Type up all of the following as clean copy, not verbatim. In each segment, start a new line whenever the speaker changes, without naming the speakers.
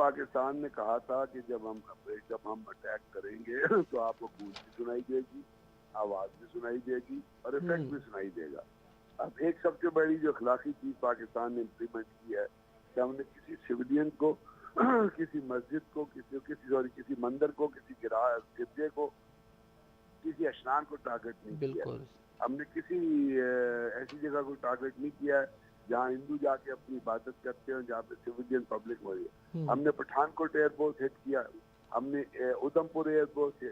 पाकिस्तान ने कहा था कि जब हम अटैक करेंगे तो आपको गूंज भी सुनाई देगी, आवाज भी सुनाई देगी और इफेक्ट भी सुनाई देगा। अब एक सबसे बड़ी जो अखलाकी चीज पाकिस्तान ने इम्प्लीमेंट की है कि हमने किसी सिविलियन को किसी मस्जिद को किसी मंदिर को, किसी गिरजे को, किसी स्नान को टारगेट नहीं किया। हमने किसी ऐसी जगह को टारगेट नहीं किया है जहाँ हिंदू जाके अपनी इबादत करते हैं, जहाँ पे सिविलियन पब्लिक हो रही है। हमने पठानकोट एयरपोर्ट हिट किया, हमने उधमपुर एयरपोर्ट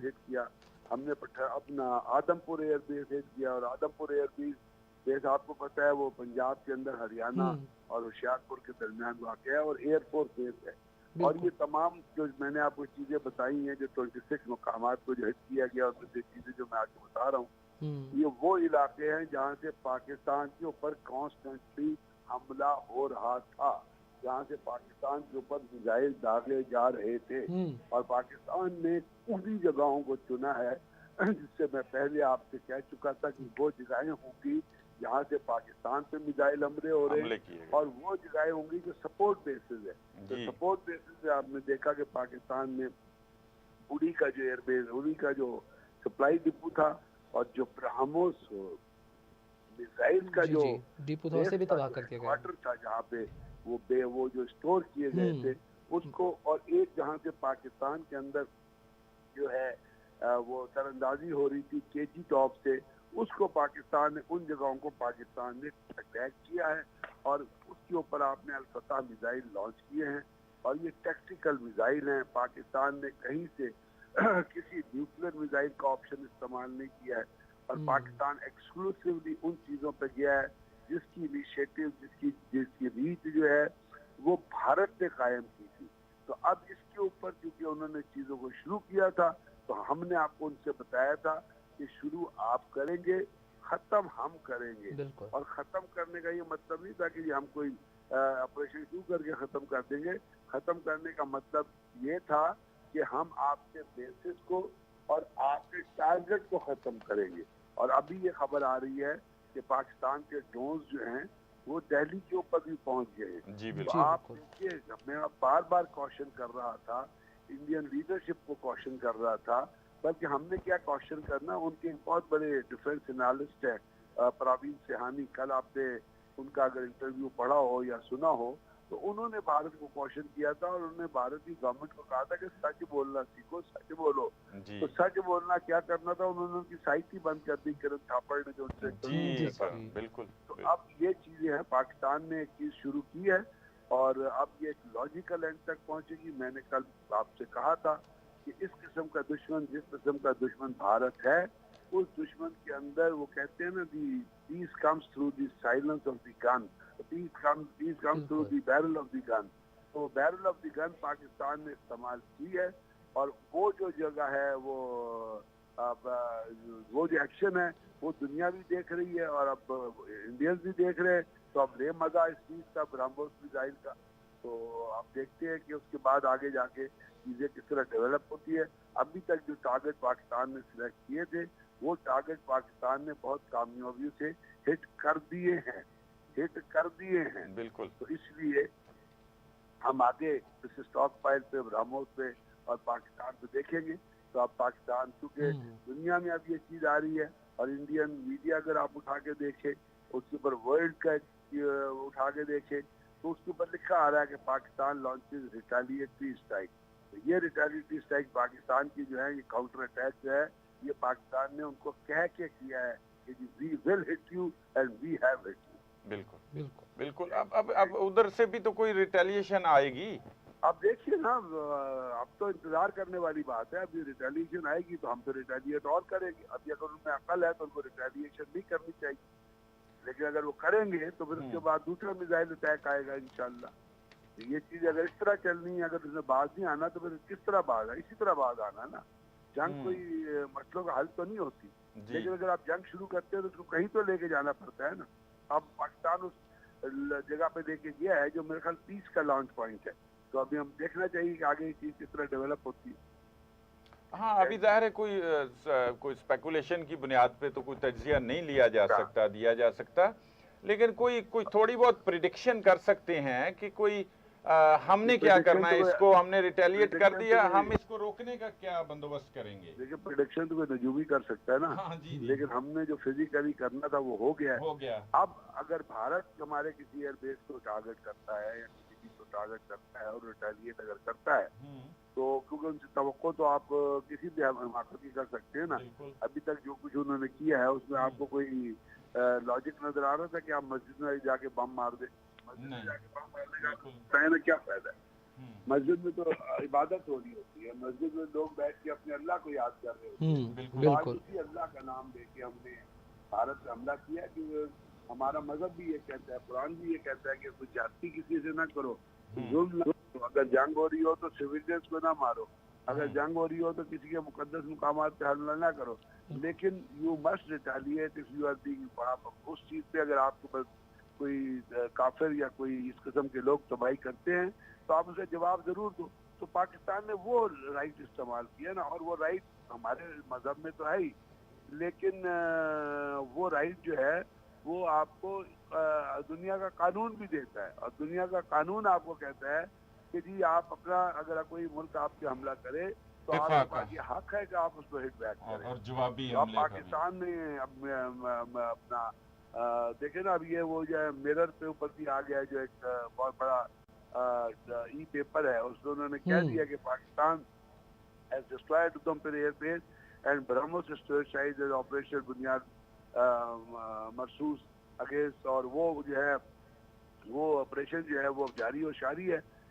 हिट किया, हमने अपना आदमपुर एयरबेस हिट किया। और आदमपुर एयरबेस आपको पता है वो पंजाब के अंदर हरियाणा और होशियारपुर के दरमियान वाक़ है और एयरफोर्स बेस है। और ये तमाम जो मैंने आपको चीजें बताई हैं, जो 26 मकामात को जो हिट किया गया, और दूसरी चीजें जो मैं आपको बता रहा हूँ, ये वो इलाके हैं जहाँ से पाकिस्तान के ऊपर कॉन्स्टेंटली हमला हो रहा था, जहाँ से पाकिस्तान के ऊपर मिसाइल दागे जा रहे थे। और पाकिस्तान ने उन्हीं जगहों को चुना है जिससे मैं पहले आपसे कह चुका था कि वो जगहें होंगी जहाँ से पाकिस्तान पे मिसाइल हमले हो रहे हैं, और वो जगहें होंगी जो सपोर्ट बेसिस है। तो सपोर्ट बेसिस पे आपने देखा कि पाकिस्तान में उड़ी का जो एयरबेस, उड़ी का जो सप्लाई डिपो था, और जो ब्रह्मोस मिसाइल का जो
डिपो था उसे भी तबाह करके गया,
क्वार्टर था जहाँ पे वो जो स्टोर किए गए थे उसको, और एक जहाँ से पाकिस्तान के अंदर जो है वो तरंदाजी हो रही थी केजी टॉप से, उसको पाकिस्तान ने, उन जगहों को पाकिस्तान ने अटैक किया है। और उसके ऊपर आपने अल-फतह मिसाइल लॉन्च किए हैं, और ये टैक्टिकल मिसाइल हैं। पाकिस्तान ने कहीं से किसी न्यूक्लियर मिसाइल का ऑप्शन इस्तेमाल नहीं किया है, और पाकिस्तान एक्सक्लूसिवली उन चीज़ों पर गया है जिसकी इनिशिएटिव, जिसकी रीच जो है वो भारत ने कायम की थी। तो अब इसके ऊपर क्योंकि उन्होंने चीज़ों को शुरू किया था, तो हमने आपको उनसे बताया था कि शुरू आप करेंगे, खत्म हम करेंगे। और खत्म करने का ये मतलब नहीं था कि हम कोई ऑपरेशन शुरू करके खत्म कर देंगे। खत्म करने का मतलब ये था कि हम आपके बेसिस को और आपके टारगेट को खत्म करेंगे। और अभी ये खबर आ रही है कि पाकिस्तान के ड्रोन्स जो हैं वो दिल्ली के ऊपर भी पहुंच गए हैं। तो आप देखिए, मैं बार बार कॉशन कर रहा था, इंडियन लीडरशिप को कॉशन कर रहा था, बल्कि हमने क्या क्वेश्चन करना, उनके एक बहुत बड़े डिफेंस एनालिस्ट है प्रवीण सिहानी, कल आपने उनका अगर इंटरव्यू पढ़ा हो या सुना हो, तो उन्होंने भारत को क्वेश्चन किया था, और उन्होंने भारत की गवर्नमेंट को कहा था कि सच बोलना सीखो, सच बोलो। तो सच बोलना क्या करना था, उन्होंने उनकी साइट ही बंद कर दी किरण थापड़ ने, जो उनसे
बिल्कुल।
तो अब ये चीजें हैं, पाकिस्तान ने एक चीज शुरू की है, और अब ये लॉजिकल एंड तक पहुंचेगी। मैंने कल आपसे कहा था कि इस किस्म का दुश्मन, जिस किस्म का दुश्मन भारत है, उस दुश्मन के अंदर वो कहते हैं ना, peace comes through the silence of the gun, peace comes through the barrel of the gun. तो barrel of the gun Pakistan ने इस्तेमाल की है, और वो जो जगह है वो जो एक्शन है वो दुनिया भी देख रही है, और अब इंडियंस भी देख रहे हैं। तो अब ले मजा इस चीज का, ब्रह्मोस मिसाइल का। तो आप देखते हैं कि उसके बाद आगे जाके चीजें किस तरह डेवलप होती है। अभी तक जो टारगेट पाकिस्तान ने सिलेक्ट किए थे, वो टारगेट पाकिस्तान ने बहुत कामयाबी से हिट कर दिए हैं।
बिल्कुल।
तो इसलिए हम आगे इस स्टॉक फाइल पे, ब्रह्मोस पे और पाकिस्तान पे देखेंगे। तो अब पाकिस्तान, चूंकि दुनिया में अब ये चीज आ रही है, और इंडियन मीडिया अगर आप उठा के देखें, उसके ऊपर वर्ल्ड का उठा के देखें, तो उसके ऊपर लिखा आ रहा है कि पाकिस्तान लॉन्चेस रिटेलिएटरी स्ट्राइक। तो ये रिटेलिएटरी स्ट्राइक पाकिस्तान की जो है, ये काउंटर अटैक जो है, ये पाकिस्तान ने उनको कह के किया है कि we will hit you and we have hit you.
बिल्कुल बिल्कुल बिल्कुल। अब उधर से भी तो कोई रिटेलिएशन आएगी।
अब देखिए ना, अब तो इंतजार करने वाली बात है। अभी रिटेलिएशन आएगी तो हम तो रिटेलिएट और करेंगे। अभी अगर उनमें अकल है तो उनको रिटेलिएशन नहीं करनी चाहिए, लेकिन अगर वो करेंगे तो फिर उसके बाद दूसरा मिसाइल अटैक आएगा इंशाल्लाह। ये चीज अगर इस तरह चलनी है, अगर उसमें बाज नहीं आना तो फिर किस तरह बाज है, इसी तरह बाज आना ना। जंग कोई मसलों का हल तो नहीं होती, लेकिन अगर आप जंग शुरू करते हैं तो उसको कहीं तो लेके जाना पड़ता है ना। अब पाकिस्तान उस जगह पे लेके गया है जो मेरे ख्याल पीस का लॉन्च पॉइंट है। तो अभी हम देखना चाहिए कि आगे ये चीज किस तरह डेवलप होती है।
हाँ, अभी जाहिर है कोई स्पेकुलेशन की बुनियाद पे तो कोई तज्जिया नहीं दिया जा सकता, लेकिन कोई थोड़ी बहुत प्रिडिक्शन कर सकते हैं कि कोई हमने क्या करना है, इसको हमने रिटेलिएट कर दिया,
तो
हम इसको रोकने का क्या बंदोबस्त करेंगे?
देखिए प्रोडिक्शन तो कोई नजूमी कर सकता है ना।
हाँ जी, जी।
लेकिन हमने जो फिजिकली करना था वो हो गया है।
हो गया।
अब अगर भारत हमारे किसी एयरबेस को टारगेट करता है या किसी चीज को टारगेट करता है और रिटेलिएट अगर करता है तो क्योंकि उनसे तवक्को तो आप किसी भी हिमाकत की कर सकते हैं ना। अभी तक जो कुछ उन्होंने किया है उसमें आपको कोई लॉजिक नजर आ रहा था कि आप मस्जिद में जाके बम मार दे? मस्जिद में जाके बम मारने का क्या फायदा है? मस्जिद में तो इबादत हो रही होती है, मस्जिद में लोग बैठ के अपने अल्लाह को याद कर रहे होते हैं।
बिल्कुल।
उसी अल्लाह का नाम लेके हमने भारत पे हमला किया कि हमारा मजहब भी ये कहता है, कुरान भी ये कहता है कि कुछ जाति किसी से ना करो, जुल्म ना करो, अगर जंग हो रही हो तो सिविलियंस को ना मारो, अगर जंग हो रही हो तो किसी के मुकद्दस मुकामात पे हमला ना करो, लेकिन you must retaliate if you are being. उस चीज पे अगर आपको कोई काफिर या कोई इस किस्म के लोग तबाही करते हैं तो आप उसे जवाब जरूर दो। तो पाकिस्तान ने वो राइट इस्तेमाल किया ना, और वो राइट हमारे मजहब में तो है ही, लेकिन वो राइट जो है वो आपको दुनिया का कानून भी देता है, और दुनिया का कानून आपको कहता है कि जी आप अपना, अगर कोई मुल्क आप पे हमला करे तो आपके पास ये हक है कि आप उसको हिट बैक करें
और जवाबी
हमले। अब पाकिस्तान ने अपना देखे ना, अब ये वो जो है मिरर पे ऊपर भी आ गया, जो एक बहुत बड़ा ई पेपर है, उसमें उन्होंने कह दिया कि Pakistan has destroyed Udhampur airbase and BrahMos exercise operation बुनियाद मरसूस अगेंस्ट, और वो जो है वो ऑपरेशन जो है वो जारी और शारी है।